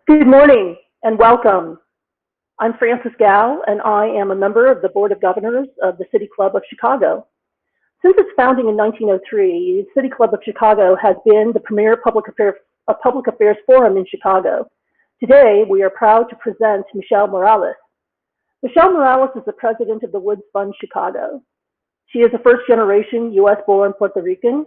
Good morning and welcome. I'm Frances Gow, and I am a member of the Board of Governors of the City Club of Chicago. Since its founding in 1903, the City Club of Chicago has been the premier public affairs forum in Chicago. Today, we are proud to present Michelle Morales. Michelle Morales is the president of the Woods Fund Chicago. She is a first-generation U.S.-born Puerto Rican.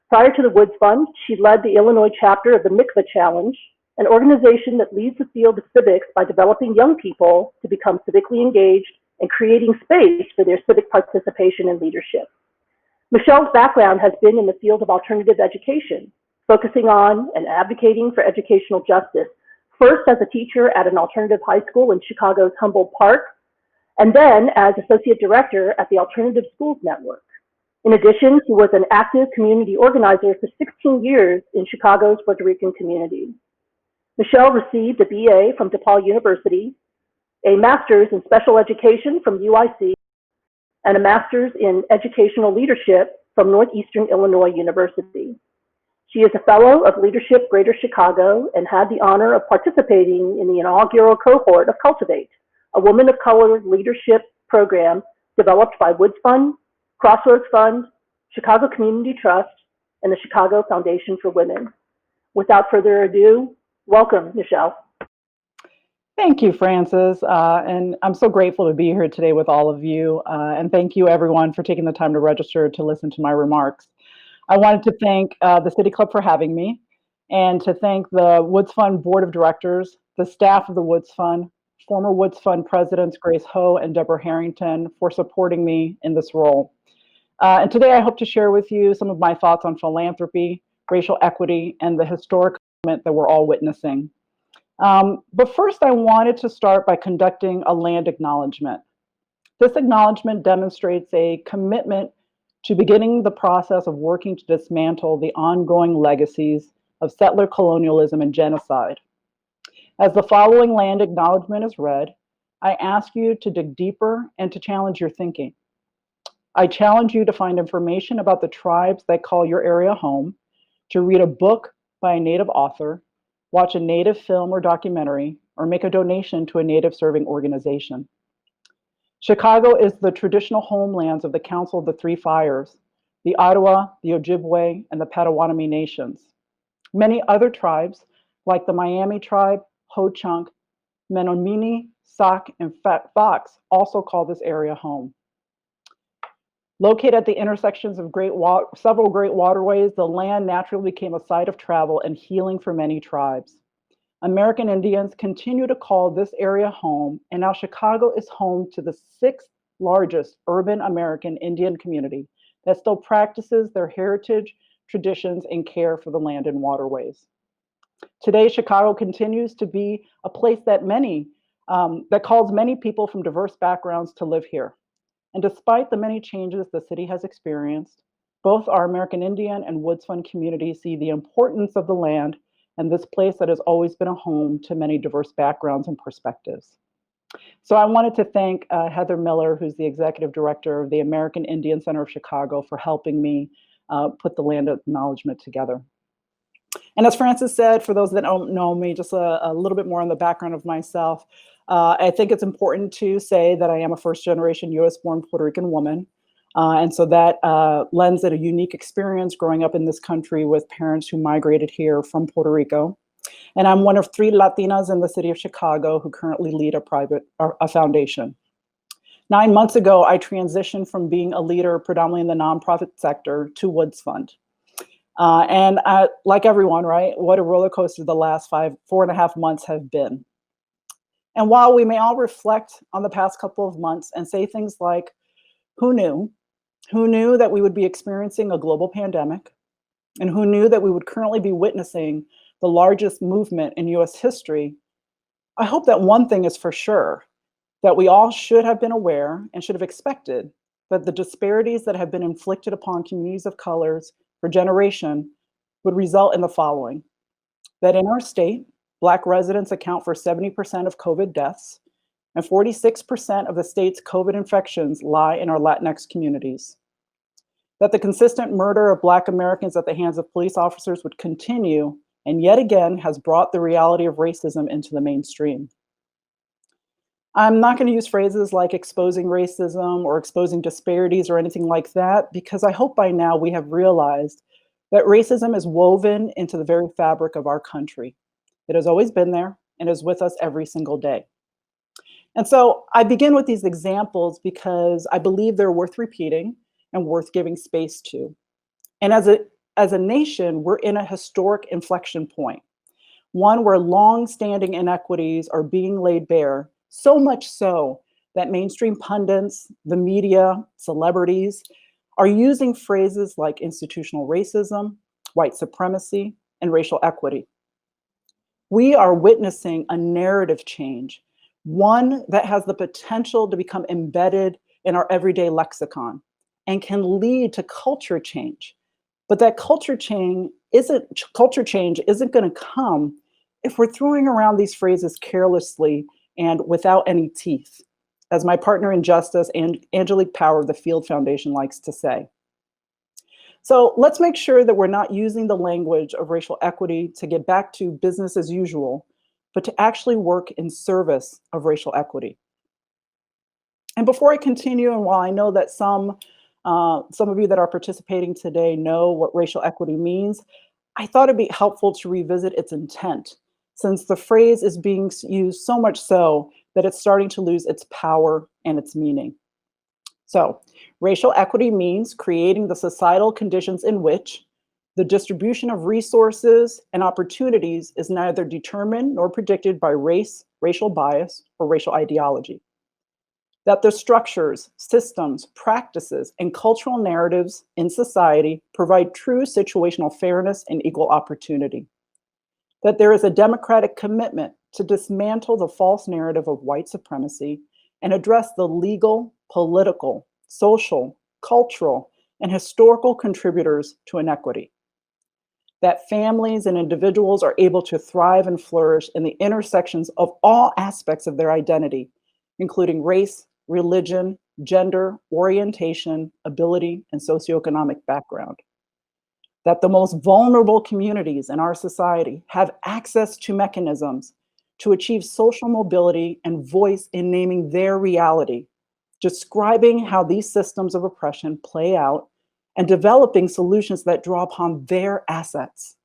Prior to the Woods Fund, she led the Illinois chapter of the Mikva Challenge, an organization that leads the field of civics by developing young people to become civically engaged and creating space for their civic participation and leadership. Michelle's background has been in the field of alternative education, focusing on and advocating for educational justice, first as a teacher at an alternative high school in Chicago's Humboldt Park, and then as associate director at the Alternative Schools Network. In addition, she was an active community organizer for 16 years in Chicago's Puerto Rican community. Michelle received a BA from DePaul University, a master's in special education from UIC, and a master's in educational leadership from Northeastern Illinois University. She is a fellow of Leadership Greater Chicago and had the honor of participating in the inaugural cohort of Cultivate, a woman of color leadership program developed by Woods Fund, Crossroads Fund, Chicago Community Trust, and the Chicago Foundation for Women. Without further ado, welcome, Michelle. Thank you, Frances. And I'm so grateful to be here today with all of you. And thank you, everyone, for taking the time to register to listen to my remarks. I wanted to thank the City Club for having me, and to thank the Woods Fund Board of Directors, the staff of the Woods Fund, former Woods Fund Presidents Grace Ho and Deborah Harrington for supporting me in this role. And today I hope to share with you some of my thoughts on philanthropy, racial equity, and the historic that we're all witnessing. But first, I wanted to start by conducting a land acknowledgement. This acknowledgement demonstrates a commitment to beginning the process of working to dismantle the ongoing legacies of settler colonialism and genocide. As the following land acknowledgement is read, I ask you to dig deeper and to challenge your thinking. I challenge you to find information about the tribes that call your area home, to read a book by a Native author, watch a Native film or documentary, or make a donation to a Native serving organization. Chicago is the traditional homelands of the Council of the Three Fires, the Ottawa, the Ojibwe, and the Potawatomi nations. Many other tribes, like the Miami tribe, Ho-Chunk, Menominee, Sauk, and Fox, also call this area home. Located at the intersections of several great waterways, the land naturally became a site of travel and healing for many tribes. American Indians continue to call this area home, and now Chicago is home to the 6th largest urban American Indian community that still practices their heritage, traditions, and care for the land and waterways. Today, Chicago continues to be a place that calls many people from diverse backgrounds to live here. And despite the many changes the city has experienced, both our American Indian and Woods Fund communities see the importance of the land and this place that has always been a home to many diverse backgrounds and perspectives. So I wanted to thank Heather Miller, who's the executive director of the American Indian Center of Chicago, for helping me put the land acknowledgement together. And as Frances said, for those that don't know me, just a little bit more on the background of myself. I think it's important to say that I am a first-generation U.S.-born Puerto Rican woman. And so that lends it a unique experience growing up in this country with parents who migrated here from Puerto Rico. And I'm one of 3 Latinas in the city of Chicago who currently lead a foundation. 9 months ago, I transitioned from being a leader predominantly in the nonprofit sector to Woods Fund. And like everyone, right, what a roller coaster the last 4.5 months have been. And while we may all reflect on the past couple of months and say things like, who knew? Who knew that we would be experiencing a global pandemic? And who knew that we would currently be witnessing the largest movement in US history? I hope that one thing is for sure, that we all should have been aware and should have expected that the disparities that have been inflicted upon communities of colors for generations would result in the following: that in our state, Black residents account for 70% of COVID deaths, and 46% of the state's COVID infections lie in our Latinx communities. That the consistent murder of Black Americans at the hands of police officers would continue and yet again has brought the reality of racism into the mainstream. I'm not going to use phrases like exposing racism or exposing disparities or anything like that, because I hope by now we have realized that racism is woven into the very fabric of our country. It has always been there and is with us every single day. And so I begin with these examples because I believe they're worth repeating and worth giving space to. And as a nation, we're in a historic inflection point, one where long-standing inequities are being laid bare, so much so that mainstream pundits, the media, celebrities are using phrases like institutional racism, white supremacy, and racial equity. We are witnessing a narrative change, one that has the potential to become embedded in our everyday lexicon and can lead to culture change. But that culture change isn't going to come if we're throwing around these phrases carelessly and without any teeth, as my partner in justice, Angelique Power of the Field Foundation, likes to say. So let's make sure that we're not using the language of racial equity to get back to business as usual, but to actually work in service of racial equity. And before I continue, and while I know that some of you that are participating today know what racial equity means, I thought it'd be helpful to revisit its intent, since the phrase is being used so much so that it's starting to lose its power and its meaning. So, racial equity means creating the societal conditions in which the distribution of resources and opportunities is neither determined nor predicted by race, racial bias, or racial ideology. That the structures, systems, practices, and cultural narratives in society provide true situational fairness and equal opportunity. That there is a democratic commitment to dismantle the false narrative of white supremacy and address the legal, political, social, cultural, and historical contributors to inequity. That families and individuals are able to thrive and flourish in the intersections of all aspects of their identity, including race, religion, gender, orientation, ability, and socioeconomic background. That the most vulnerable communities in our society have access to mechanisms to achieve social mobility and voice in naming their reality, describing how these systems of oppression play out, and developing solutions that draw upon their assets.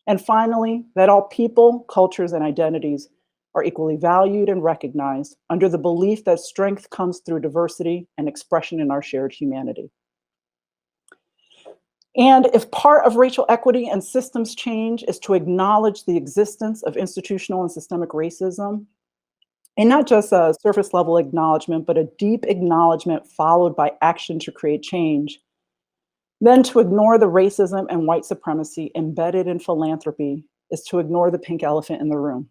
And finally, that all people, cultures, and identities are equally valued and recognized under the belief that strength comes through diversity and expression in our shared humanity. And if part of racial equity and systems change is to acknowledge the existence of institutional and systemic racism, and not just a surface level acknowledgement, but a deep acknowledgement followed by action to create change, then to ignore the racism and white supremacy embedded in philanthropy is to ignore the pink elephant in the room.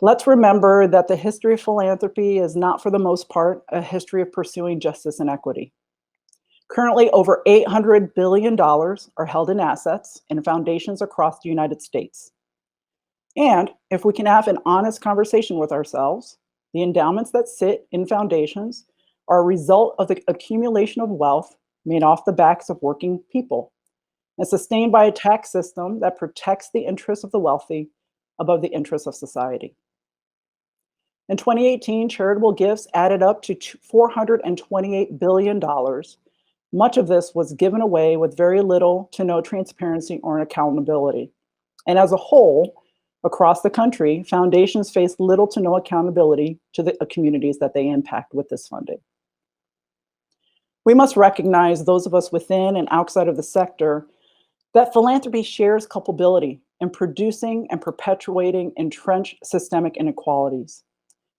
Let's remember that the history of philanthropy is not, for the most part, a history of pursuing justice and equity. Currently, over $800 billion are held in assets in foundations across the United States. And if we can have an honest conversation with ourselves, the endowments that sit in foundations are a result of the accumulation of wealth made off the backs of working people and sustained by a tax system that protects the interests of the wealthy above the interests of society. In 2018, charitable gifts added up to $428 billion. Much of this was given away with very little to no transparency or accountability. And as a whole, across the country, foundations face little to no accountability to the communities that they impact with this funding. We must recognize, those of us within and outside of the sector, that philanthropy shares culpability in producing and perpetuating entrenched systemic inequalities.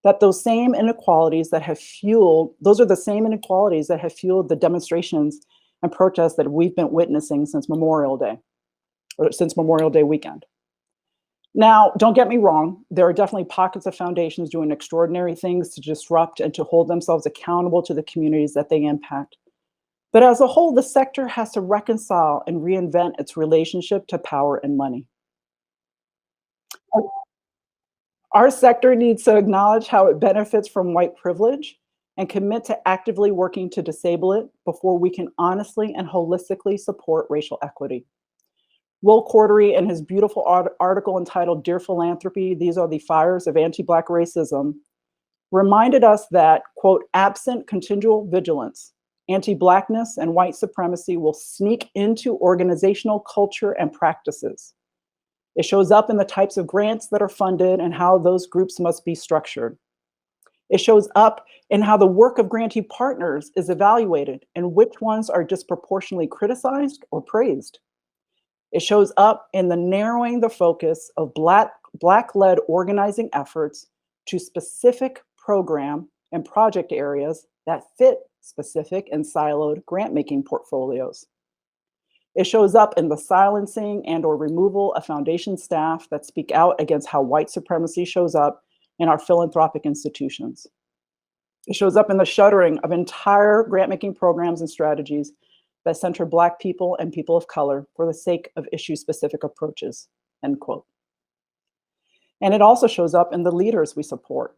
That those same inequalities that have fueled, those are the same inequalities that have fueled the demonstrations and protests that we've been witnessing since Memorial Day, or since Memorial Day weekend. Now, don't get me wrong, there are definitely pockets of foundations doing extraordinary things to disrupt and to hold themselves accountable to the communities that they impact. But as a whole, the sector has to reconcile and reinvent its relationship to power and money. Our sector needs to acknowledge how it benefits from white privilege and commit to actively working to disable it before we can honestly and holistically support racial equity. Will Cordery, in his beautiful article entitled Dear Philanthropy, These Are the Fires of Anti-Black Racism, reminded us that, quote, absent continual vigilance, anti-Blackness and white supremacy will sneak into organizational culture and practices. It shows up in the types of grants that are funded and how those groups must be structured. It shows up in how the work of grantee partners is evaluated and which ones are disproportionately criticized or praised. It shows up in the narrowing the focus of Black-led organizing efforts to specific program and project areas that fit specific and siloed grant-making portfolios. It shows up in the silencing and or removal of foundation staff that speak out against how white supremacy shows up in our philanthropic institutions. It shows up in the shuttering of entire grant-making programs and strategies that center Black people and people of color for the sake of issue-specific approaches, end quote. And it also shows up in the leaders we support.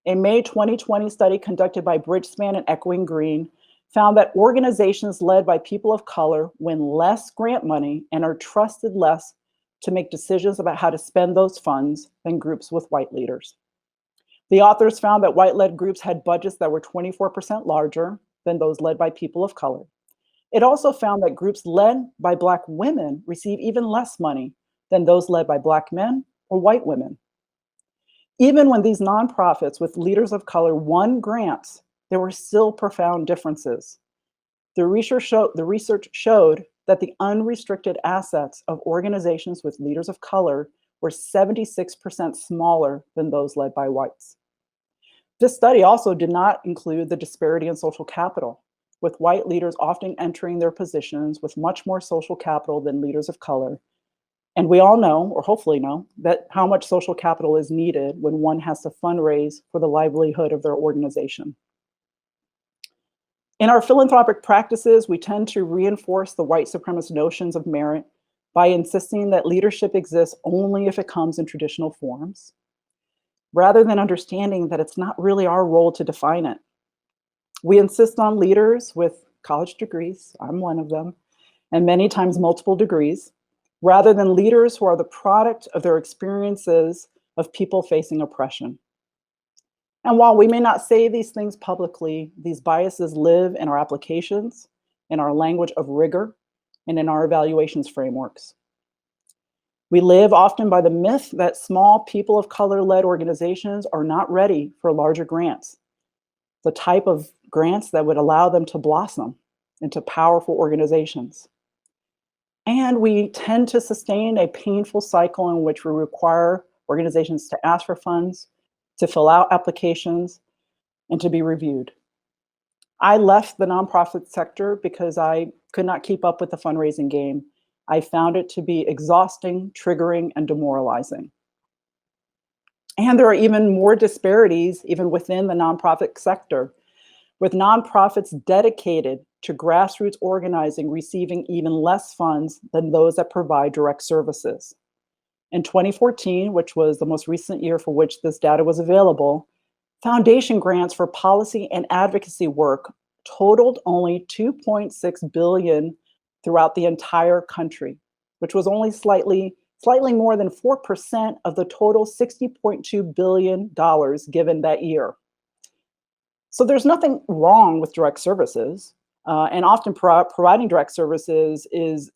A May 2020 study conducted by Bridgespan and Echoing Green found that organizations led by people of color win less grant money and are trusted less to make decisions about how to spend those funds than groups with white leaders. The authors found that white-led groups had budgets that were 24% larger than those led by people of color. It also found that groups led by Black women receive even less money than those led by Black men or white women. Even when these nonprofits with leaders of color won grants, there were still profound differences. The research showed that the unrestricted assets of organizations with leaders of color were 76% smaller than those led by whites. This study also did not include the disparity in social capital, with white leaders often entering their positions with much more social capital than leaders of color. And we all know, or hopefully know, that how much social capital is needed when one has to fundraise for the livelihood of their organization. In our philanthropic practices, we tend to reinforce the white supremacist notions of merit by insisting that leadership exists only if it comes in traditional forms, rather than understanding that it's not really our role to define it. We insist on leaders with college degrees, I'm one of them, and many times multiple degrees, rather than leaders who are the product of their experiences of people facing oppression. And while we may not say these things publicly, these biases live in our applications, in our language of rigor, and in our evaluations frameworks. We live often by the myth that small people of color-led organizations are not ready for larger grants, the type of grants that would allow them to blossom into powerful organizations. And we tend to sustain a painful cycle in which we require organizations to ask for funds, to fill out applications, and to be reviewed. I left the nonprofit sector because I could not keep up with the fundraising game. I found it to be exhausting, triggering, and demoralizing. And there are even more disparities even within the nonprofit sector, with nonprofits dedicated to grassroots organizing receiving even less funds than those that provide direct services. In 2014, which was the most recent year for which this data was available, foundation grants for policy and advocacy work totaled only $2.6 billion throughout the entire country, which was only slightly more than 4% of the total $60.2 billion given that year. So there's nothing wrong with direct services, and often providing direct services is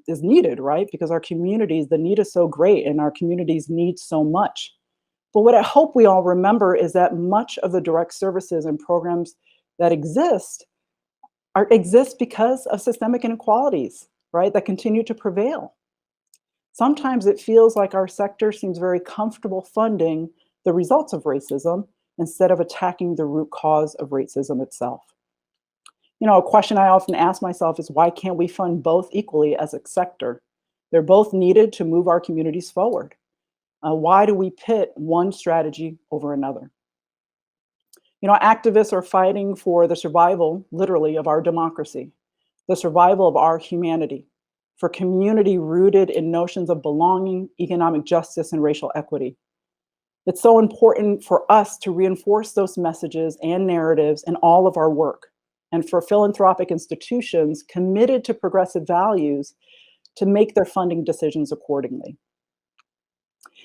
needed, right? Because our communities, the need is so great and our communities need so much. But what I hope we all remember is that much of the direct services and programs that exist because of systemic inequalities, right, that continue to prevail. Sometimes it feels like our sector seems very comfortable funding the results of racism instead of attacking the root cause of racism itself. You know, a question I often ask myself is, why can't we fund both equally as a sector? They're both needed to move our communities forward. Why do we pit one strategy over another? You know, activists are fighting for the survival, literally, of our democracy, the survival of our humanity, for community rooted in notions of belonging, economic justice, and racial equity. It's so important for us to reinforce those messages and narratives in all of our work, and for philanthropic institutions committed to progressive values to make their funding decisions accordingly.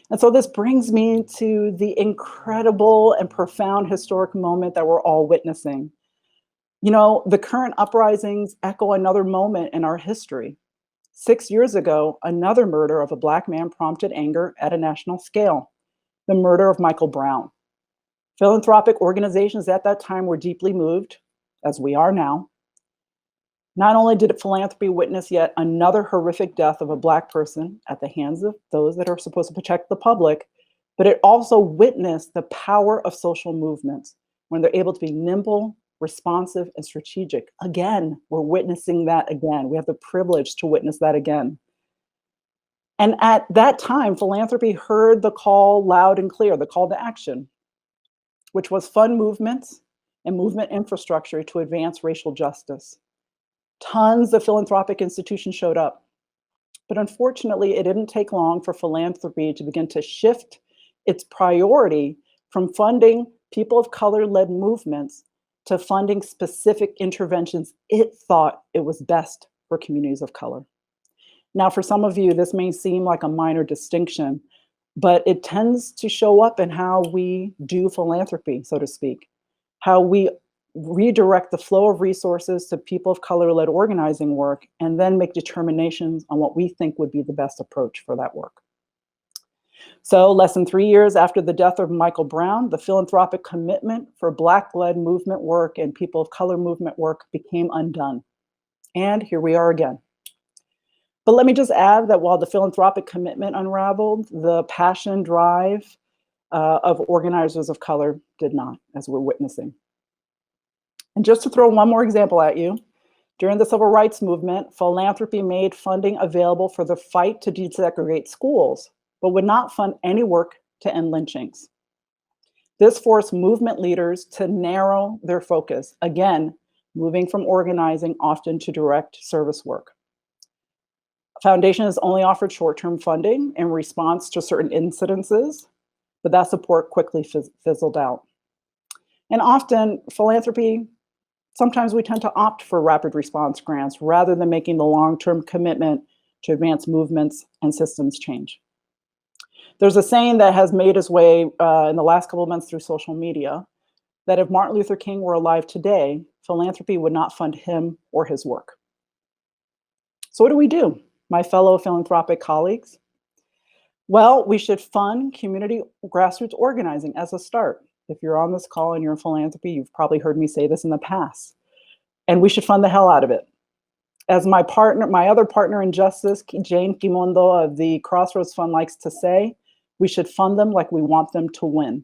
And so this brings me to the incredible and profound historic moment that we're all witnessing. You know, the current uprisings echo another moment in our history. 6 years ago, another murder of a Black man prompted anger at a national scale, the murder of Michael Brown. Philanthropic organizations at that time were deeply moved, as we are now. Not only did philanthropy witness yet another horrific death of a Black person at the hands of those that are supposed to protect the public, but it also witnessed the power of social movements when they're able to be nimble, responsive, and strategic. Again, we're witnessing that again. We have the privilege to witness that again. And at that time, philanthropy heard the call loud and clear, the call to action, which was fund movements and movement infrastructure to advance racial justice. Tons of philanthropic institutions showed up. But unfortunately, it didn't take long for philanthropy to begin to shift its priority from funding people of color-led movements to funding specific interventions it thought it was best for communities of color. Now, for some of you, this may seem like a minor distinction, but it tends to show up in how we do philanthropy, so to speak, how we redirect the flow of resources to people of color-led organizing work, and then make determinations on what we think would be the best approach for that work. So less than 3 years after the death of Michael Brown, the philanthropic commitment for Black-led movement work and people of color movement work became undone. And here we are again. But let me just add that while the philanthropic commitment unraveled, the passion drive of organizers of color did not, as we're witnessing. And just to throw one more example at you, during the civil rights movement, philanthropy made funding available for the fight to desegregate schools, but would not fund any work to end lynchings. This forced movement leaders to narrow their focus, again, moving from organizing often to direct service work. Foundation has only offered short-term funding in response to certain incidences, but that support quickly fizzled out. And often, philanthropy, sometimes we tend to opt for rapid response grants rather than making the long-term commitment to advance movements and systems change. There's a saying that has made its way in the last couple of months through social media, that if Martin Luther King were alive today, philanthropy would not fund him or his work. So what do we do, my fellow philanthropic colleagues? Well, we should fund community grassroots organizing as a start. If you're on this call and you're in philanthropy, you've probably heard me say this in the past. And we should fund the hell out of it. As my other partner in justice, Jane Kimondo of the Crossroads Fund likes to say, we should fund them like we want them to win.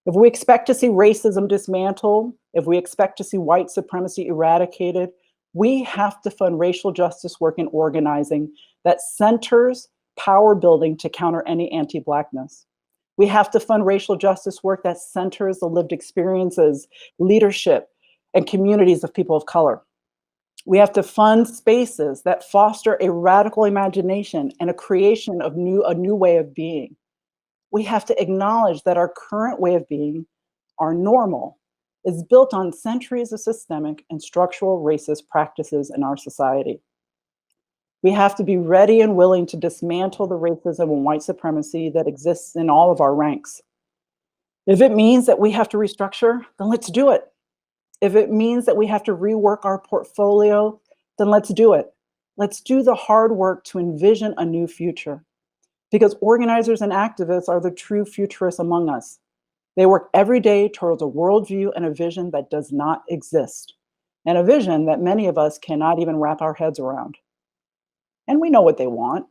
If we expect to see racism dismantled, if we expect to see white supremacy eradicated, we have to fund racial justice work and organizing that centers power building to counter any anti-Blackness. We have to fund racial justice work that centers the lived experiences, leadership, and communities of people of color. We have to fund spaces that foster a radical imagination and a creation of a new way of being. We have to acknowledge that our current way of being, our normal, is built on centuries of systemic and structural racist practices in our society. We have to be ready and willing to dismantle the racism and white supremacy that exists in all of our ranks. If it means that we have to restructure, then let's do it. If it means that we have to rework our portfolio, then let's do it. Let's do the hard work to envision a new future. Because organizers and activists are the true futurists among us. They work every day towards a worldview and a vision that does not exist, and a vision that many of us cannot even wrap our heads around. And we know what they want.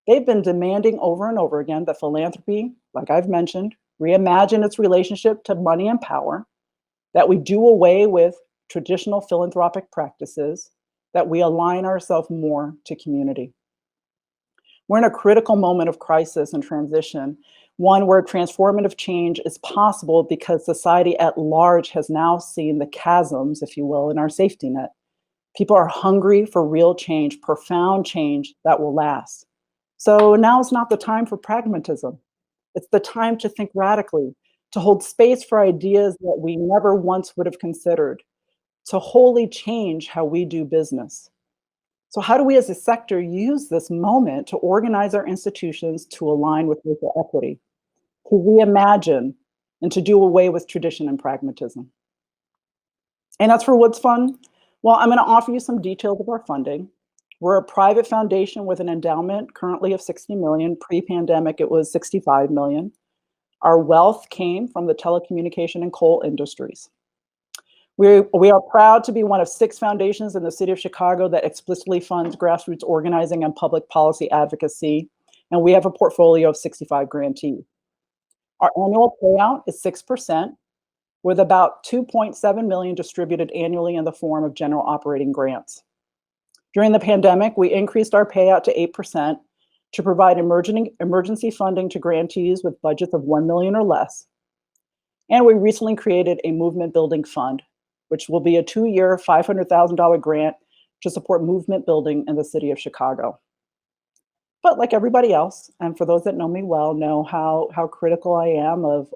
They've been demanding over and over again that philanthropy, like I've mentioned, reimagine its relationship to money and power, that we do away with traditional philanthropic practices, that we align ourselves more to community. We're in a critical moment of crisis and transition, one where transformative change is possible because society at large has now seen the chasms, if you will, in our safety net. People are hungry for real change, profound change that will last. So now is not the time for pragmatism. It's the time to think radically, to hold space for ideas that we never once would have considered, to wholly change how we do business. So how do we as a sector use this moment to organize our institutions to align with racial equity, to reimagine, and to do away with tradition and pragmatism? And as for Woods Fund, well, I'm going to offer you some details of our funding. We're a private foundation with an endowment currently of 60 million. Pre-pandemic, it was 65 million. Our wealth came from the telecommunication and coal industries. We are proud to be one of 6 foundations in the city of Chicago that explicitly funds grassroots organizing and public policy advocacy, and we have a portfolio of 65 grantees. Our annual payout is 6%, with about 2.7 million distributed annually in the form of general operating grants. During the pandemic, we increased our payout to 8% to provide emergency funding to grantees with budgets of 1 million or less. And we recently created a movement building fund, which will be a 2-year, $500,000 grant to support movement building in the city of Chicago. But like everybody else, and for those that know me well, know how critical I am of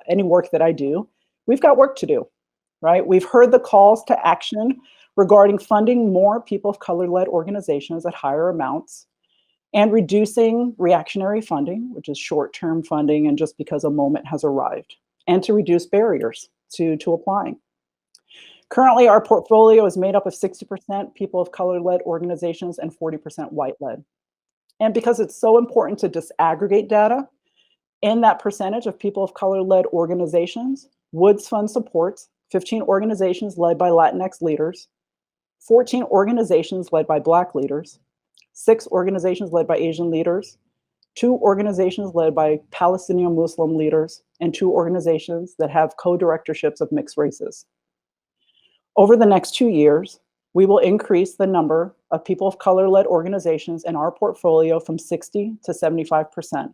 any work that I do, we've got work to do, right? We've heard the calls to action regarding funding more people of color-led organizations at higher amounts and reducing reactionary funding, which is short-term funding and just because a moment has arrived, and to reduce barriers to applying. Currently, our portfolio is made up of 60% people of color-led organizations and 40% white-led. And because it's so important to disaggregate data, in that percentage of people of color-led organizations, Woods Fund supports 15 organizations led by Latinx leaders, 14 organizations led by Black leaders, 6 organizations led by Asian leaders, 2 organizations led by Palestinian Muslim leaders, and 2 organizations that have co-directorships of mixed races. Over the next 2 years, we will increase the number of people of color-led organizations in our portfolio from 60 to 75%,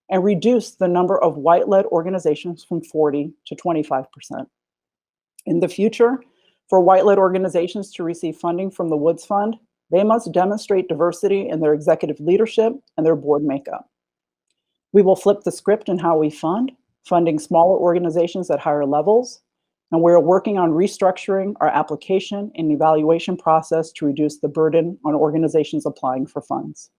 and reduce the number of white-led organizations from 40 to 25%. In the future, for white-led organizations to receive funding from the Woods Fund, they must demonstrate diversity in their executive leadership and their board makeup. We will flip the script in how we fund, funding smaller organizations at higher levels, and we're working on restructuring our application and evaluation process to reduce the burden on organizations applying for funds.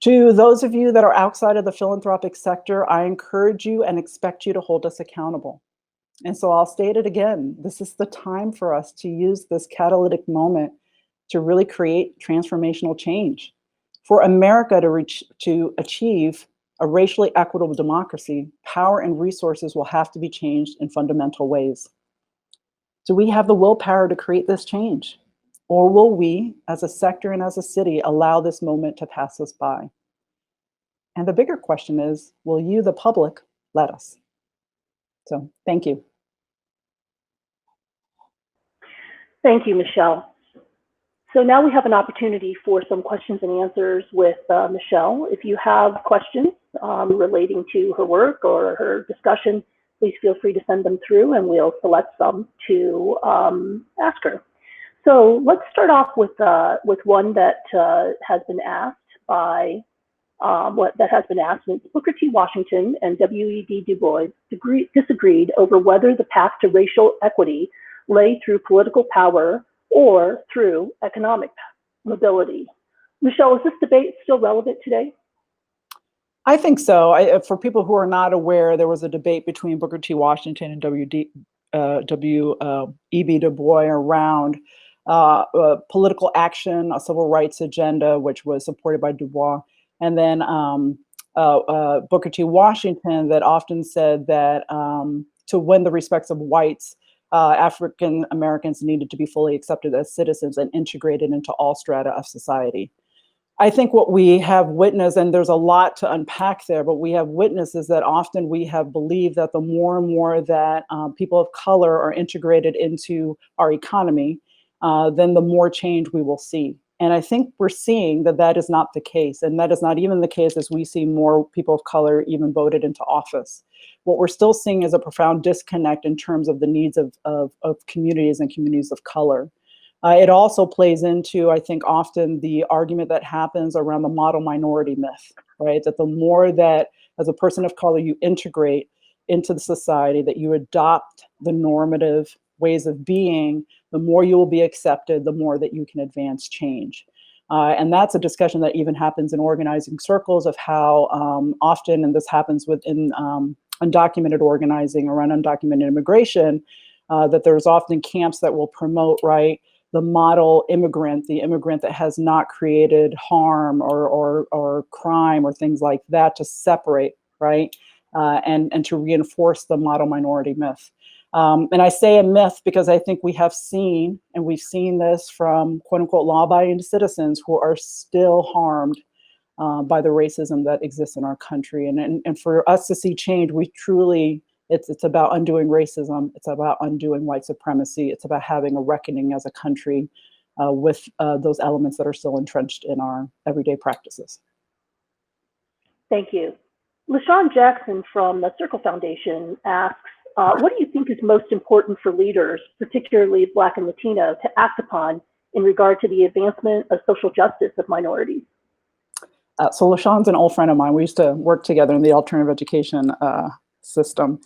To those of you that are outside of the philanthropic sector, I encourage you and expect you to hold us accountable. And so I'll state it again, this is the time for us to use this catalytic moment to really create transformational change. For America to achieve a racially equitable democracy, power and resources will have to be changed in fundamental ways. Do we have the willpower to create this change? Or will we, as a sector and as a city, allow this moment to pass us by? And the bigger question is, will you, the public, let us? So, thank you. Thank you, Michelle. So now we have an opportunity for some questions and answers with Michelle. If you have questions relating to her work or her discussion, please feel free to send them through and we'll select some to ask her. So let's start off with one that has been asked by Booker T. Washington and W.E.B. Du Bois disagreed over whether the path to racial equity lay through political power or through economic mobility. Michelle, is this debate still relevant today? I think so. For people who are not aware, there was a debate between Booker T. Washington and W.E.B. Du Bois around political action, a civil rights agenda, which was supported by Du Bois. And then Booker T. Washington that often said that to win the respects of whites, African Americans needed to be fully accepted as citizens and integrated into all strata of society. I think what we have witnessed, and there's a lot to unpack there, but we have witnessed is that often we have believed that the more and more that people of color are integrated into our economy, then the more change we will see. And I think we're seeing that that is not the case. And that is not even the case as we see more people of color even voted into office. What we're still seeing is a profound disconnect in terms of the needs of communities and communities of color. It also plays into, I think, often the argument that happens around the model minority myth, right? That the more that as a person of color you integrate into the society, that you adopt the normative ways of being, the more you will be accepted, the more that you can advance change. And that's a discussion that even happens in organizing circles of how often, and this happens within undocumented organizing around undocumented immigration, that there's often camps that will promote, right, the model immigrant, the immigrant that has not created harm or crime or things like that, to separate, right, and to reinforce the model minority myth. And I say a myth because I think we've seen this from quote unquote law-abiding citizens who are still harmed by the racism that exists in our country. And for us to see change, we truly, it's about undoing racism. It's about undoing white supremacy. It's about having a reckoning as a country with those elements that are still entrenched in our everyday practices. Thank you. LaShawn Jackson from the Circle Foundation asks, what do you think is most important for leaders, particularly Black and Latino, to act upon in regard to the advancement of social justice of minorities? So LaShawn's an old friend of mine. We used to work together in the alternative education system.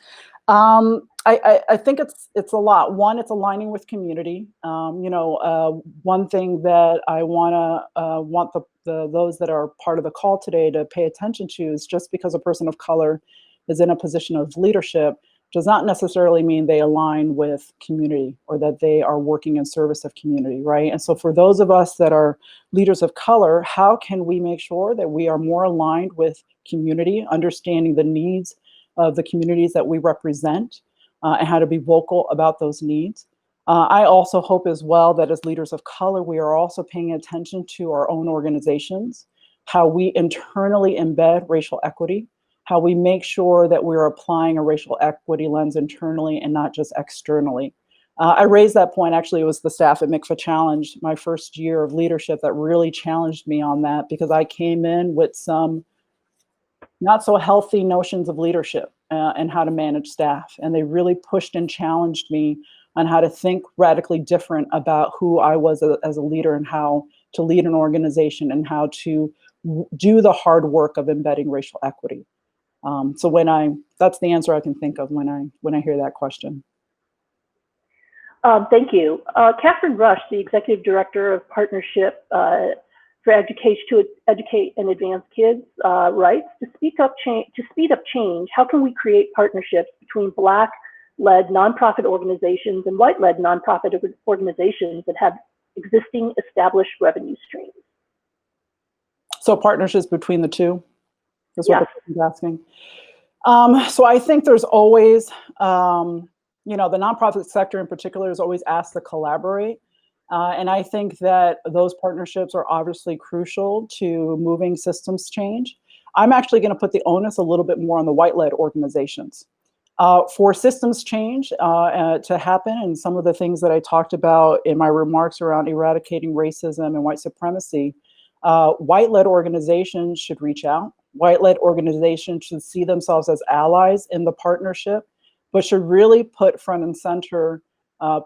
I think it's a lot. One, it's aligning with community. One thing that I want those that are part of the call today to pay attention to is just because a person of color is in a position of leadership does not necessarily mean they align with community or that they are working in service of community, right? And so for those of us that are leaders of color, how can we make sure that we are more aligned with community, understanding the needs of the communities that we represent, and how to be vocal about those needs? I also hope as well that as leaders of color, we are also paying attention to our own organizations, how we internally embed racial equity, how we make sure that we're applying a racial equity lens internally and not just externally. I raised that point, actually, it was the staff at Mikva challenged my first year of leadership that really challenged me on that, because I came in with some not so healthy notions of leadership and how to manage staff. And they really pushed and challenged me on how to think radically different about who I was as a leader and how to lead an organization and how to do the hard work of embedding racial equity. So that's the answer I can think of when I hear that question. Thank you. Catherine Rush, the Executive Director of Partnership for Education to Educate and Advance Kids, writes, to speed up change, how can we create partnerships between Black-led nonprofit organizations and white-led nonprofit organizations that have existing established revenue streams? So partnerships between the two? That's what the person's asking. So I think there's always, the nonprofit sector in particular is always asked to collaborate. And I think that those partnerships are obviously crucial to moving systems change. I'm actually going to put the onus a little bit more on the white-led organizations. For systems change to happen, and some of the things that I talked about in my remarks around eradicating racism and white supremacy, white-led organizations should reach out. White-led organizations should see themselves as allies in the partnership, but should really put front and center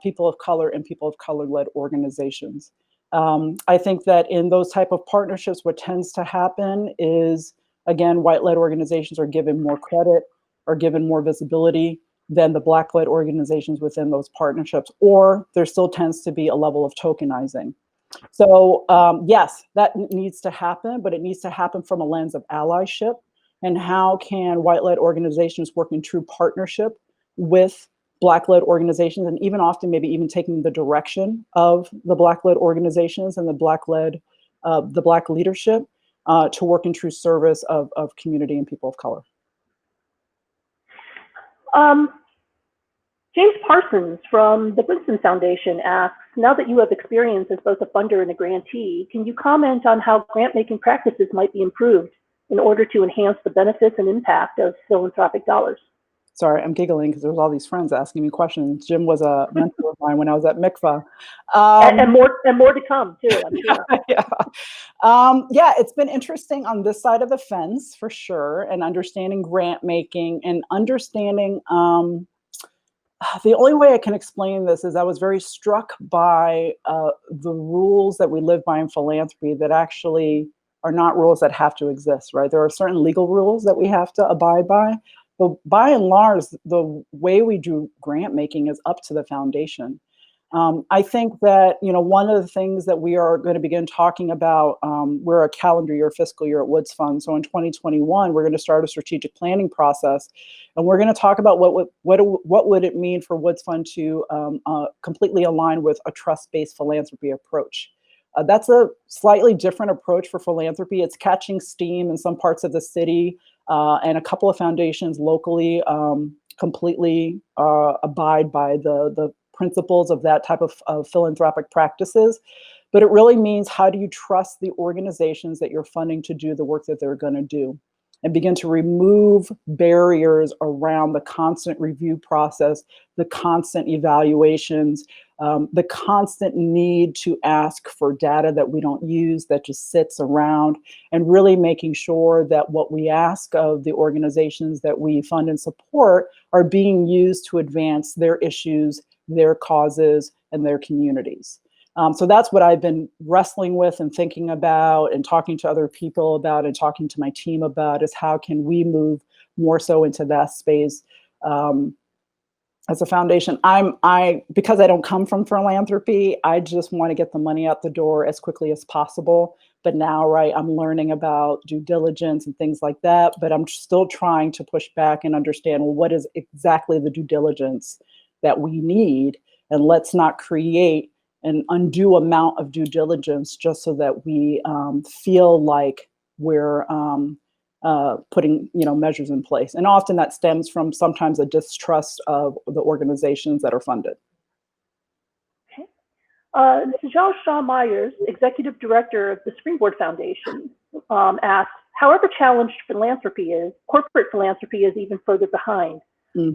people of color and people of color-led organizations. I think that in those type of partnerships, what tends to happen is, again, white-led organizations are given more credit or given more visibility than the Black-led organizations within those partnerships, or there still tends to be a level of tokenizing. So yes, that needs to happen, but it needs to happen from a lens of allyship. And how can white-led organizations work in true partnership with Black-led organizations, and even often maybe even taking the direction of the Black-led organizations and the Black leadership to work in true service of community and people of color. James Parsons from the Princeton Foundation asks, now that you have experience as both a funder and a grantee, can you comment on how grant-making practices might be improved in order to enhance the benefits and impact of philanthropic dollars? Sorry, I'm giggling because there's all these friends asking me questions. Jim was a mentor of mine when I was at Mikva. And more to come too, I'm sure. Yeah, it's been interesting on this side of the fence for sure, and understanding grant making and understanding, the only way I can explain this is I was very struck by the rules that we live by in philanthropy that actually are not rules that have to exist, right? There are certain legal rules that we have to abide by, But by and large, the way we do grant making is up to the foundation. I think that, one of the things that we are going to begin talking about, we're a calendar year, fiscal year at Woods Fund. So in 2021, we're going to start a strategic planning process, and we're going to talk about what would it mean for Woods Fund to completely align with a trust-based philanthropy approach. That's a slightly different approach for philanthropy. It's catching steam in some parts of the city, and a couple of foundations locally completely abide by the principles of that type of philanthropic practices. But it really means, how do you trust the organizations that you're funding to do the work that they're going to do, and begin to remove barriers around the constant review process, the constant evaluations, the constant need to ask for data that we don't use, that just sits around, and really making sure that what we ask of the organizations that we fund and support are being used to advance their issues, their causes, and their communities. So that's what I've been wrestling with and thinking about and talking to other people about and talking to my team about, is how can we move more so into that space as a foundation. Because I don't come from philanthropy, I just want to get the money out the door as quickly as possible. But now, right, I'm learning about due diligence and things like that, but I'm still trying to push back and understand, well, what is exactly the due diligence that we need? And let's not create an undue amount of due diligence just so that we feel like we're putting measures in place. And often that stems from sometimes a distrust of the organizations that are funded. Okay. Mrs. Shaw Myers, Executive Director of the Springboard Foundation, asks, however challenged philanthropy is, corporate philanthropy is even further behind.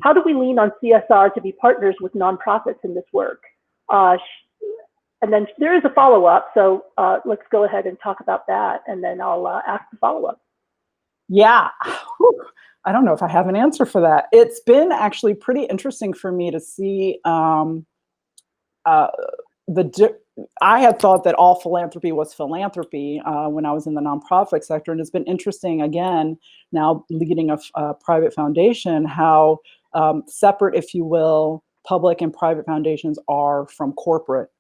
How do we lean on CSR to be partners with nonprofits in this work? And then there is a follow-up, so let's go ahead and talk about that, and then I'll ask the follow-up. Yeah, I don't know if I have an answer for that. It's been actually pretty interesting for me to see I had thought that all philanthropy was philanthropy when I was in the nonprofit sector, and it's been interesting, again, now leading a private foundation, how separate, if you will, public and private foundations are from corporate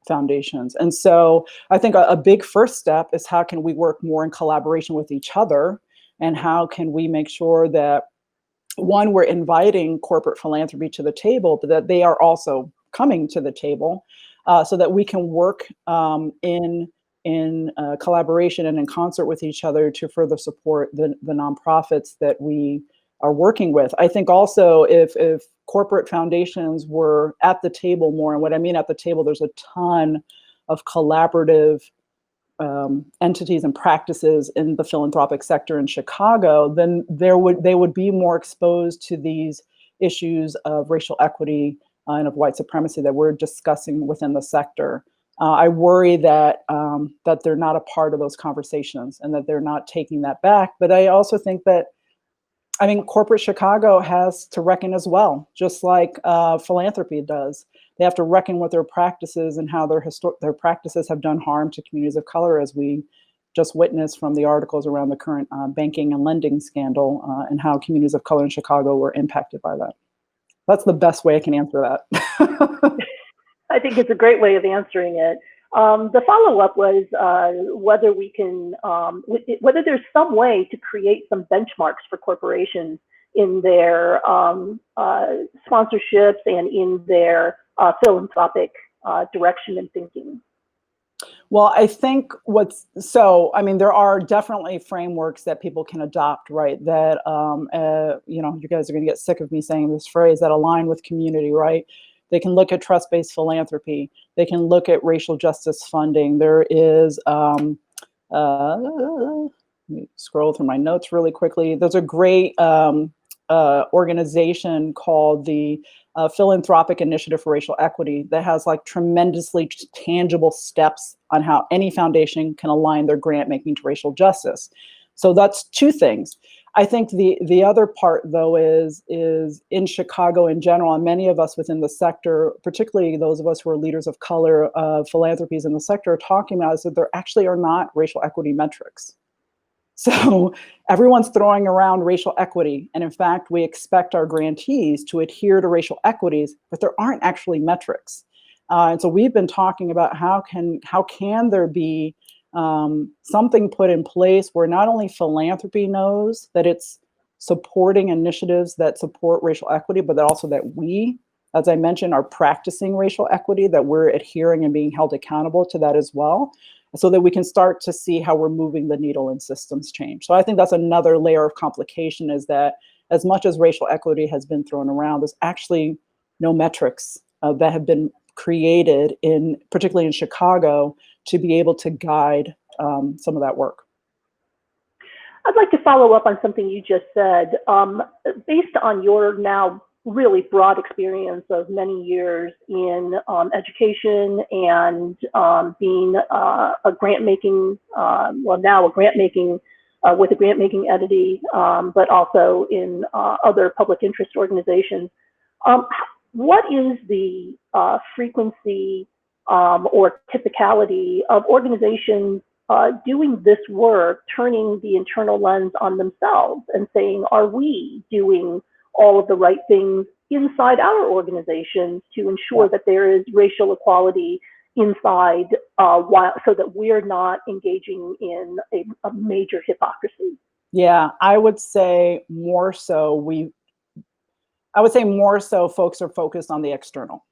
foundations. And so I think a big first step is, how can we work more in collaboration with each other, and how can we make sure that, one, we're inviting corporate philanthropy to the table, but that they are also coming to the table, so that we can work in collaboration and in concert with each other to further support the nonprofits that we are working with. I think also, if corporate foundations were at the table more, and what I mean at the table, there's a ton of collaborative entities and practices in the philanthropic sector in Chicago, then they would be more exposed to these issues of racial equity and of white supremacy that we're discussing within the sector. I worry that that they're not a part of those conversations, and that they're not taking that back. But I also think that, corporate Chicago has to reckon as well, just like philanthropy does. They have to reckon with their practices and how their practices have done harm to communities of color, as we just witnessed from the articles around the current banking and lending scandal, and how communities of color in Chicago were impacted by that. That's the best way I can answer that. I think it's a great way of answering it. The follow-up was whether we can, whether there's some way to create some benchmarks for corporations in their sponsorships and in their philanthropic direction and thinking. Well, I think there are definitely frameworks that people can adopt, right? That, you guys are going to get sick of me saying this phrase, that align with community, right? They can look at trust-based philanthropy. They can look at racial justice funding. There is, let me scroll through my notes really quickly. There's a great organization called the Philanthropic Initiative for Racial Equity that has tremendously tangible steps on how any foundation can align their grant making to racial justice. So that's two things. I think the other part, though, is in Chicago in general, and many of us within the sector, particularly those of us who are leaders of color, philanthropies in the sector, are talking about, is that there actually are not racial equity metrics. So everyone's throwing around racial equity. And in fact, we expect our grantees to adhere to racial equities, but there aren't actually metrics. And so we've been talking about how can there be something put in place where not only philanthropy knows that it's supporting initiatives that support racial equity, but that also that we, as I mentioned, are practicing racial equity, that we're adhering and being held accountable to that as well, so that we can start to see how we're moving the needle in systems change. So I think that's another layer of complication, is that as much as racial equity has been thrown around, there's actually no metrics that have been created, particularly in Chicago, to be able to guide some of that work. I'd like to follow up on something you just said. Based on your now really broad experience of many years in education and being a grant-making, now a grant-making with a grant-making entity, but also in other public interest organizations, what is the frequency or typicality of organizations doing this work, turning the internal lens on themselves and saying, are we doing all of the right things inside our organizations to ensure that there is racial equality inside, so that we're not engaging in a major hypocrisy? Yeah, I would say more so folks are focused on the external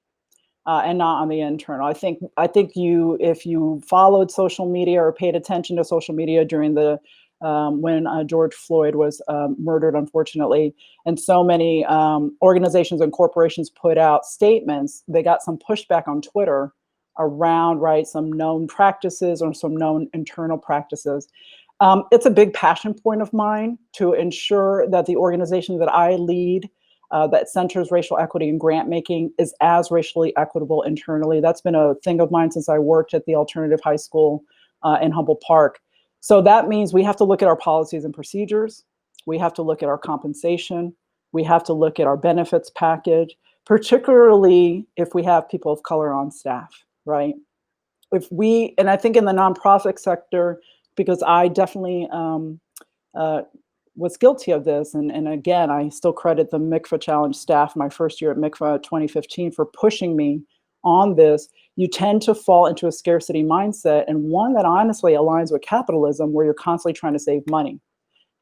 and not on the internal. I think if you followed social media or paid attention to social media during the when George Floyd was murdered, unfortunately, and so many organizations and corporations put out statements, they got some pushback on Twitter around some known practices or some known internal practices. It's a big passion point of mine to ensure that the organization that I lead, that centers racial equity and grant making, is as racially equitable internally. That's been a thing of mine since I worked at the alternative high school in Humboldt Park. So that means we have to look at our policies and procedures. We have to look at our compensation. We have to look at our benefits package, particularly if we have people of color on staff, right? And I think in the nonprofit sector, because I definitely was guilty of this. And again, I still credit the Mikva Challenge staff, my first year at Mikva 2015, for pushing me on this. You tend to fall into a scarcity mindset, and one that honestly aligns with capitalism, where you're constantly trying to save money.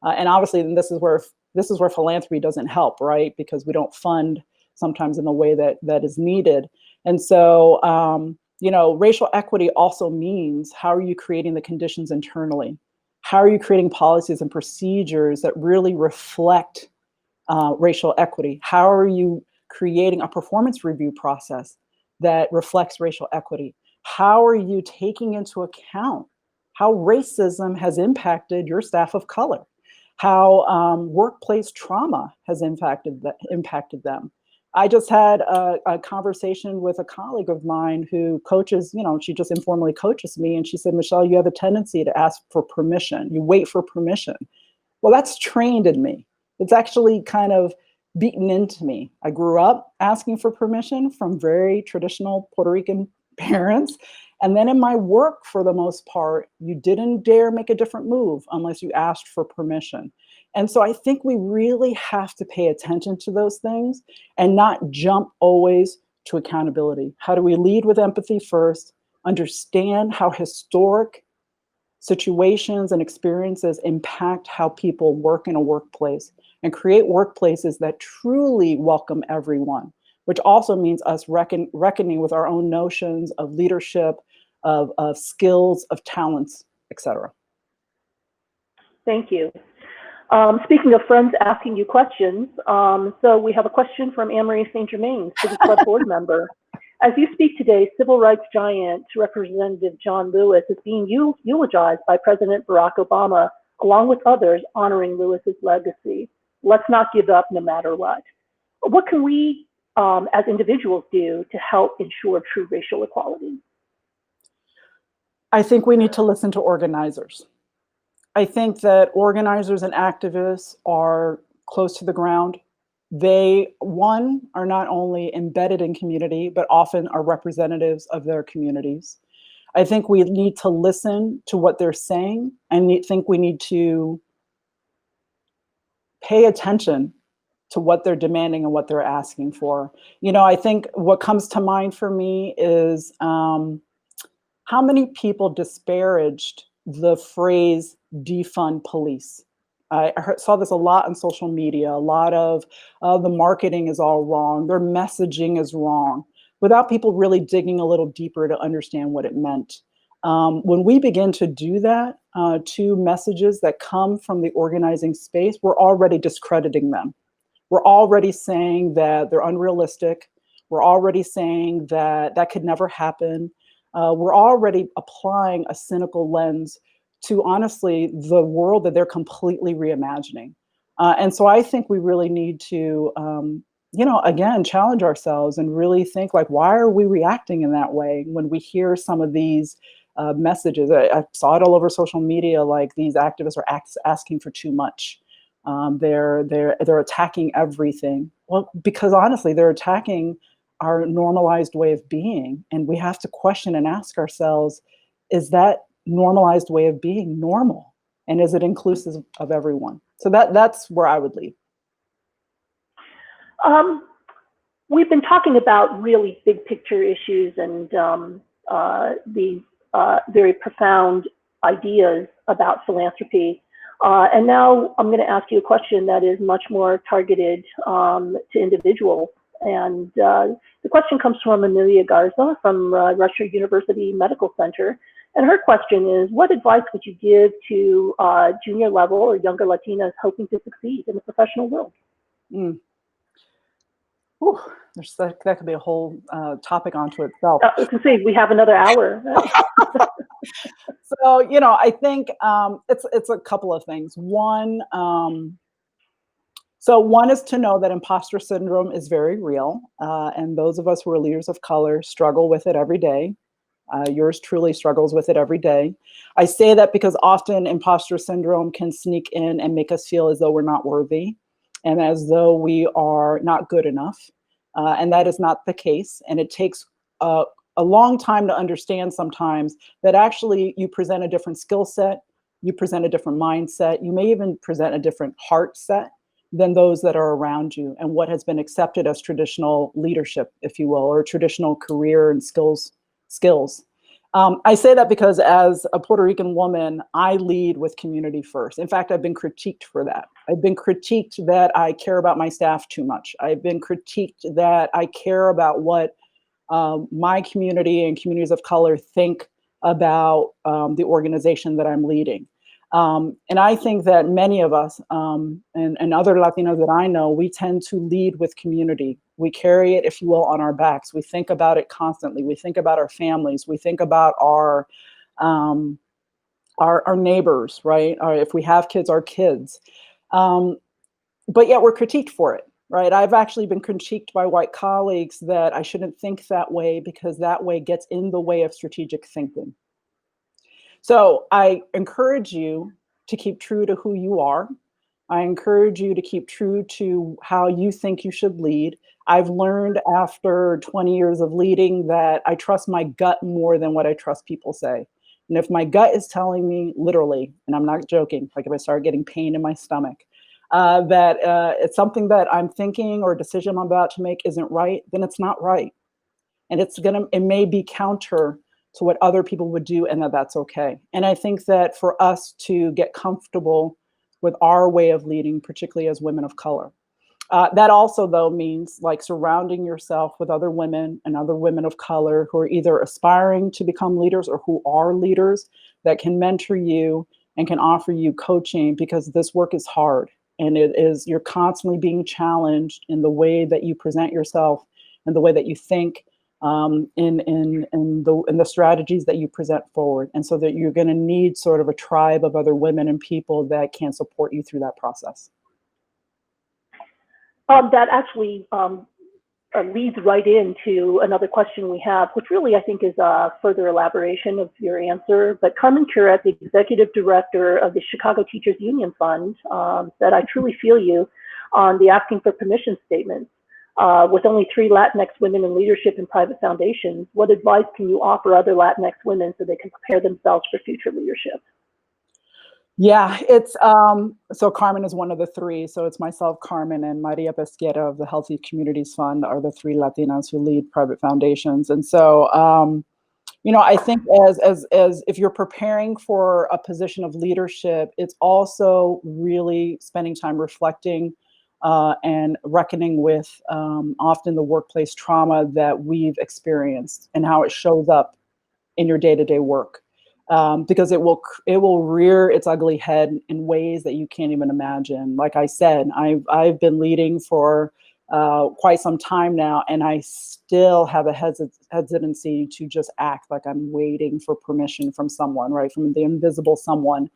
And obviously, this is where philanthropy doesn't help, right? Because we don't fund sometimes in the way that is needed. And so, racial equity also means, how are you creating the conditions internally? How are you creating policies and procedures that really reflect racial equity? How are you creating a performance review process that reflects racial equity? How are you taking into account how racism has impacted your staff of color? How workplace trauma has impacted them? I just had a conversation with a colleague of mine who coaches, she just informally coaches me. And she said, Michelle, you have a tendency to ask for permission. You wait for permission. Well, that's trained in me. It's actually kind of beaten into me. I grew up asking for permission from very traditional Puerto Rican parents. And then in my work, for the most part, you didn't dare make a different move unless you asked for permission. And so I think we really have to pay attention to those things and not jump always to accountability. How do we lead with empathy first, understand how historic situations and experiences impact how people work in a workplace, and create workplaces that truly welcome everyone, which also means us reckoning with our own notions of leadership, of skills, of talents, etc. Thank you. Speaking of friends asking you questions, so we have a question from Anne-Marie St. Germain, City Club board member. As you speak today, civil rights giant Representative John Lewis is being eulogized by President Barack Obama, along with others honoring Lewis's legacy. Let's not give up no matter what. What can we as individuals do to help ensure true racial equality? I think we need to listen to organizers. I think that organizers and activists are close to the ground. They, one, are not only embedded in community, but often are representatives of their communities. I think we need to listen to what they're saying, and I think we need to pay attention to what they're demanding and what they're asking for. You know, I think what comes to mind for me is how many people disparaged the phrase defund police. Saw this a lot on social media. A lot of the marketing is all wrong. Their messaging is wrong, without people really digging a little deeper to understand what it meant. When we begin to do that to messages that come from the organizing space, we're already discrediting them. We're already saying that they're unrealistic. We're already saying that that could never happen. We're already applying a cynical lens to, honestly, the world that they're completely reimagining. And so I think we really need to, you know, again, challenge ourselves and really think, like, why are we reacting in that way when we hear some of these messages? I saw it all over social media, like these activists are asking for too much. They're attacking everything. Well, because honestly, they're attacking our normalized way of being. And we have to question and ask ourselves, is that normalized way of being normal? And is it inclusive of everyone? So that's where I would lead. We've been talking about really big picture issues and these very profound ideas about philanthropy. And now I'm going to ask you a question that is much more targeted to individuals. And the question comes from Amelia Garza from Rush University Medical Center. And her question is, what advice would you give to junior level or younger Latinas hoping to succeed in the professional world? Ooh, that could be a whole topic onto itself. I can see we have another hour. So, you know, I think it's a couple of things. One is to know that imposter syndrome is very real. And those of us who are leaders of color struggle with it every day. Yours truly struggles with it every day. I say that because often imposter syndrome can sneak in and make us feel as though we're not worthy and as though we are not good enough. And that is not the case. And it takes a long time to understand sometimes that actually you present a different skill set, you present a different mindset, you may even present a different heart set than those that are around you and what has been accepted as traditional leadership, if you will, or traditional career and skills. I say that because as a Puerto Rican woman, I lead with community first. In fact, I've been critiqued for that. I've been critiqued that I care about my staff too much. I've been critiqued that I care about what my community and communities of color think about the organization that I'm leading. And I think that many of us and other Latinos that I know, we tend to lead with community. We carry it, if you will, on our backs. We think about it constantly. We think about our families. We think about our neighbors, right? Or if we have kids, our kids. But yet we're critiqued for it, right? I've actually been critiqued by white colleagues that I shouldn't think that way because that way gets in the way of strategic thinking. So I encourage you to keep true to who you are. I encourage you to keep true to how you think you should lead. I've learned after 20 years of leading that I trust my gut more than what I trust people say. And if my gut is telling me literally, and I'm not joking, like if I start getting pain in my stomach, that it's something that I'm thinking or a decision I'm about to make isn't right, then it's not right. And it may be counter to what other people would do, and that's okay. And I think that for us to get comfortable with our way of leading, particularly as women of color, that also, though, means like surrounding yourself with other women and other women of color who are either aspiring to become leaders or who are leaders that can mentor you and can offer you coaching, because this work is hard. And you're constantly being challenged in the way that you present yourself and the way that you think, in the strategies that you present forward. And so that you're going to need sort of a tribe of other women and people that can support you through that process. That actually leads right into another question we have, which really I think is a further elaboration of your answer. But Carmen Curet, the executive director of the Chicago Teachers Union Fund, said, "I truly feel you on the asking for permission statements. With only 3 Latinx women in leadership in private foundations, what advice can you offer other Latinx women so they can prepare themselves for future leadership? Yeah, it's so Carmen is one of the 3. So it's myself, Carmen, and Maria Pesquera of the Healthy Communities Fund are the 3 Latinas who lead private foundations. And so, I think as if you're preparing for a position of leadership, it's also really spending time reflecting and reckoning with often the workplace trauma that we've experienced and how it shows up in your day-to-day work. Because it will rear its ugly head in ways that you can't even imagine. Like I said, I've been leading for quite some time now, and I still have a hesitancy to just act like I'm waiting for permission from someone, right, from the invisible someone.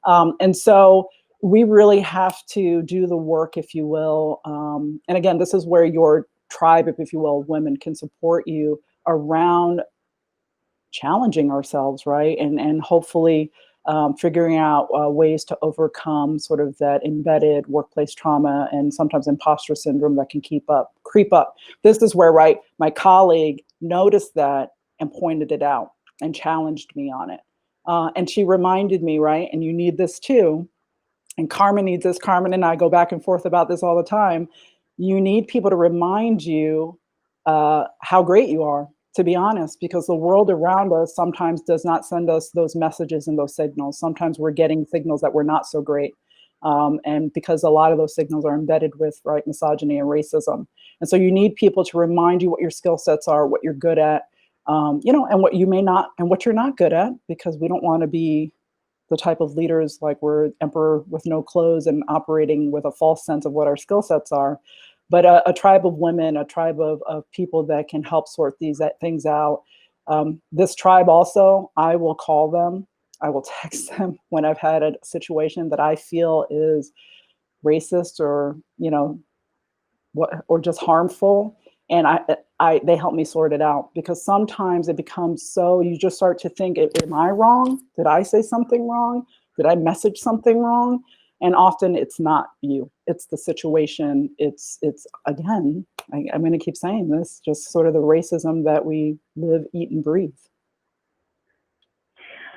And so we really have to do the work, if you will. And again, this is where your tribe, if you will, women can support you around challenging ourselves, right? And hopefully figuring out ways to overcome sort of that embedded workplace trauma and sometimes imposter syndrome that can creep up. This is where, right, my colleague noticed that and pointed it out and challenged me on it. And she reminded me, right, and you need this too, and Carmen needs this. Carmen and I go back and forth about this all the time. You need people to remind you how great you are, to be honest, because the world around us sometimes does not send us those messages and those signals. Sometimes we're getting signals that we're not so great. And because a lot of those signals are embedded with, right, misogyny and racism. And so you need people to remind you what your skill sets are, what you're good at, and what you may not, and what you're not good at, because we don't want to be the type of leaders like we're emperor with no clothes and operating with a false sense of what our skill sets are. But a tribe of women, a tribe of people that can help sort these things out. This tribe also, I will call them, I will text them when I've had a situation that I feel is racist or, or just harmful. And they help me sort it out, because sometimes it becomes so, you just start to think, am I wrong? Did I say something wrong? Did I message something wrong? And often it's not you, it's the situation. It's again, I'm going to keep saying this, just sort of the racism that we live, eat, and breathe.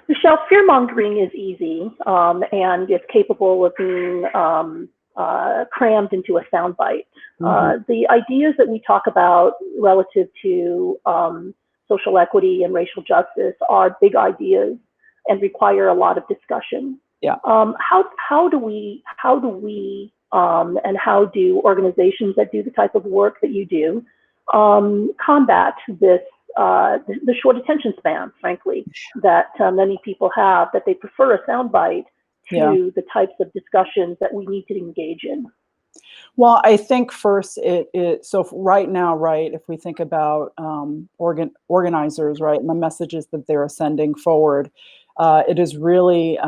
Michelle, fear-mongering is easy and it's capable of being crammed into a soundbite. The ideas that we talk about relative to social equity and racial justice are big ideas and require a lot of discussion. Yeah. How do we and how do organizations that do the type of work that you do combat this the short attention span, frankly, that many people have, that they prefer a soundbite to the types of discussions that we need to engage in? Well, I think first, so right now, right, if we think about organizers, right, and the messages that they're sending forward, it is really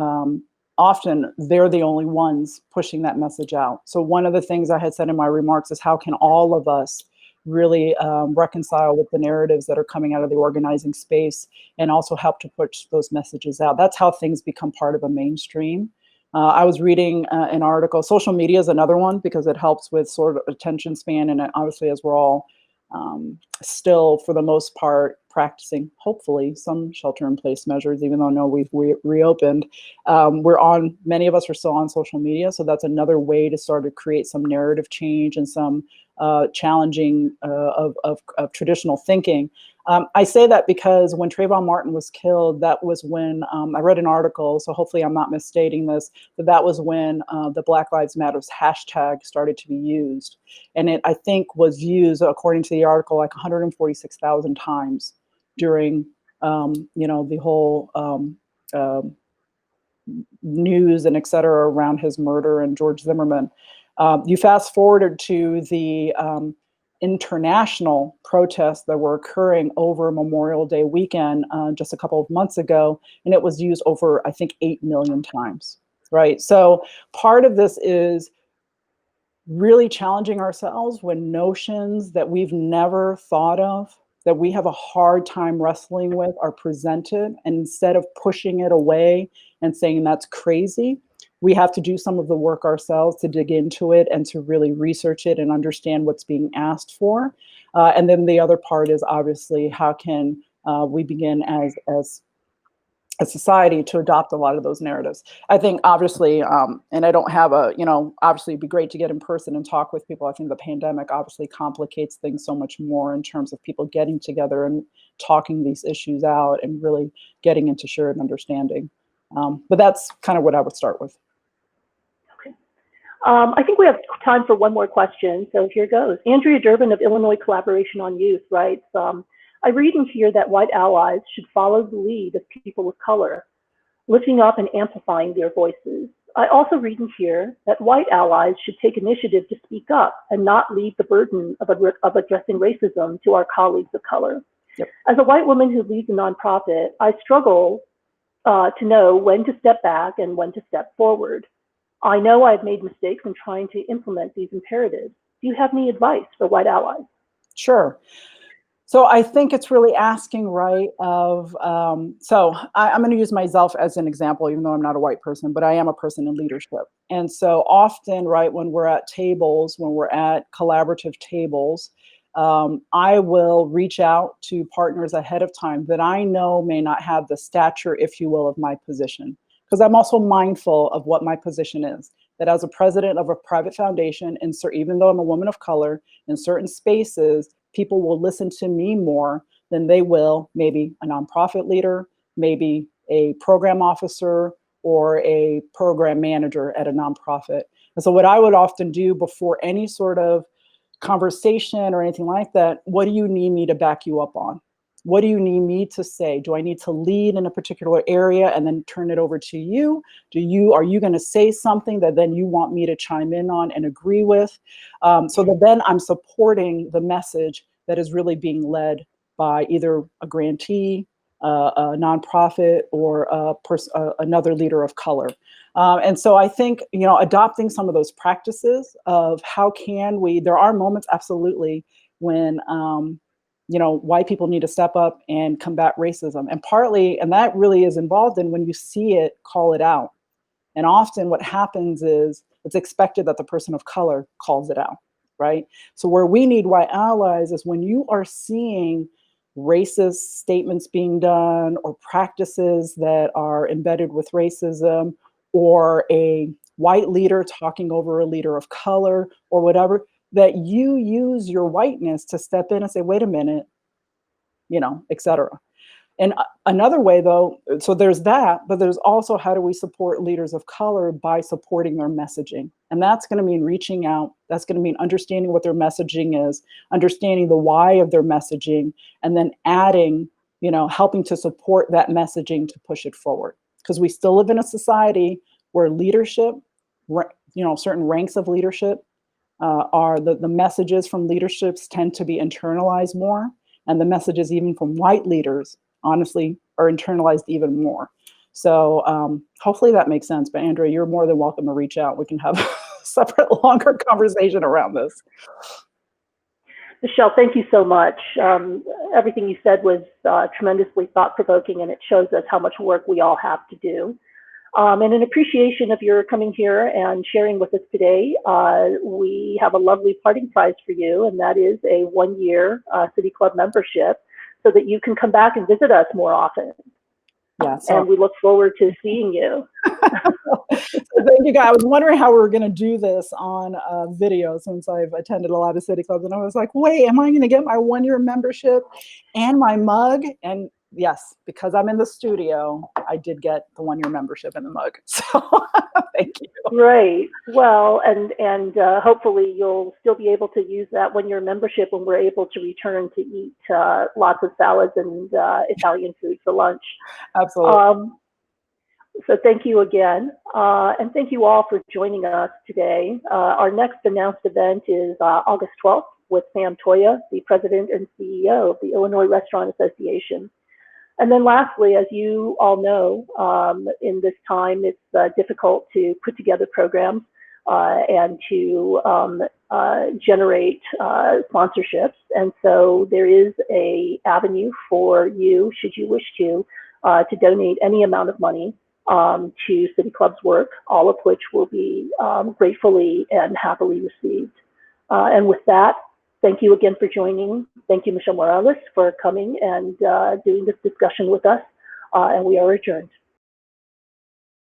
often they're the only ones pushing that message out. So one of the things I had said in my remarks is, how can all of us really reconcile with the narratives that are coming out of the organizing space and also help to push those messages out? That's how things become part of a mainstream. I was reading an article. Social media is another one, because it helps with sort of attention span. And obviously, as we're all still, for the most part, practicing, hopefully, some shelter-in-place measures, even though we've reopened, many of us are still on social media. So that's another way to sort of create some narrative change and some challenging of traditional thinking. I say that because when Trayvon Martin was killed, that was when I read an article, so hopefully I'm not misstating this, but that was when the Black Lives Matters hashtag started to be used. And it, I think, was used, according to the article, like 146,000 times during, the whole news and et cetera around his murder and George Zimmerman. You fast forwarded to the international protests that were occurring over Memorial Day weekend just a couple of months ago, and it was used over, I think, 8 million times, right? So part of this is really challenging ourselves when notions that we've never thought of, that we have a hard time wrestling with, are presented, and instead of pushing it away and saying that's crazy, we have to do some of the work ourselves to dig into it and to really research it and understand what's being asked for. And then the other part is obviously how can we begin as a society to adopt a lot of those narratives. I think obviously, and I don't have a, obviously it'd be great to get in person and talk with people. I think the pandemic obviously complicates things so much more in terms of people getting together and talking these issues out and really getting into shared understanding. But that's kind of what I would start with. Okay. I think we have time for one more question, so here goes. Andrea Durbin of Illinois Collaboration on Youth writes, I read and hear that white allies should follow the lead of people of color, lifting up and amplifying their voices. I also read and hear that white allies should take initiative to speak up and not leave the burden of addressing racism to our colleagues of color. Yep. As a white woman who leads a nonprofit, I struggle to know when to step back and when to step forward. I know I've made mistakes in trying to implement these imperatives. Do you have any advice for white allies? Sure. So I think it's really asking, right, I'm going to use myself as an example, even though I'm not a white person, but I am a person in leadership. And so often, right, when we're at tables, when we're at collaborative tables, I will reach out to partners ahead of time that I know may not have the stature, if you will, of my position. Because I'm also mindful of what my position is, that as a president of a private foundation, and so even though I'm a woman of color, in certain spaces, people will listen to me more than they will maybe a nonprofit leader, maybe a program officer, or a program manager at a nonprofit. And so what I would often do before any sort of conversation or anything like that, what do you need me to back you up on? What do you need me to say? Do I need to lead in a particular area and then turn it over to you? Are you going to say something that then you want me to chime in on and agree with? So that then I'm supporting the message that is really being led by either a grantee, a nonprofit, or another leader of color. And so I think, adopting some of those practices of how can we, there are moments absolutely when, white people need to step up and combat racism. And that really is involved in when you see it, call it out. And often what happens is it's expected that the person of color calls it out, right? So where we need white allies is when you are seeing racist statements being done or practices that are embedded with racism, or a white leader talking over a leader of color or whatever, that you use your whiteness to step in and say, wait a minute, et cetera. And another way though, so there's that, but there's also how do we support leaders of color by supporting their messaging? And that's going to mean reaching out. That's going to mean understanding what their messaging is, understanding the why of their messaging, and then adding, helping to support that messaging to push it forward. Because we still live in a society where leadership, certain ranks of leadership are the messages from leaderships tend to be internalized more. And the messages even from white leaders, honestly, are internalized even more. So hopefully that makes sense. But Andrea, you're more than welcome to reach out. We can have a separate, longer conversation around this. Michelle, thank you so much. Everything you said was tremendously thought-provoking, and it shows us how much work we all have to do. And in appreciation of your coming here and sharing with us today, we have a lovely parting prize for you, and that is a one-year City Club membership so that you can come back and visit us more often. Yeah, and we look forward to seeing you. So thank you, guys. I was wondering how we were going to do this on video, since I've attended a lot of city clubs, and I was like, wait, am I going to get my one-year membership and my mug? And yes, because I'm in the studio, I did get the one-year membership and the mug. So thank you. Great. Well, and hopefully you'll still be able to use that one-year membership when we're able to return to eat lots of salads and Italian food for lunch. Absolutely. So thank you again. And thank you all for joining us today. Our next announced event is August 12th with Sam Toya, the President and CEO of the Illinois Restaurant Association. And then lastly, as you all know, in this time, it's difficult to put together programs and to generate sponsorships. And so there is an avenue for you, should you wish to donate any amount of money to City Club's work, all of which will be gratefully and happily received. And with that, thank you again for joining. Thank you, Michelle Morales, for coming and doing this discussion with us. And we are adjourned.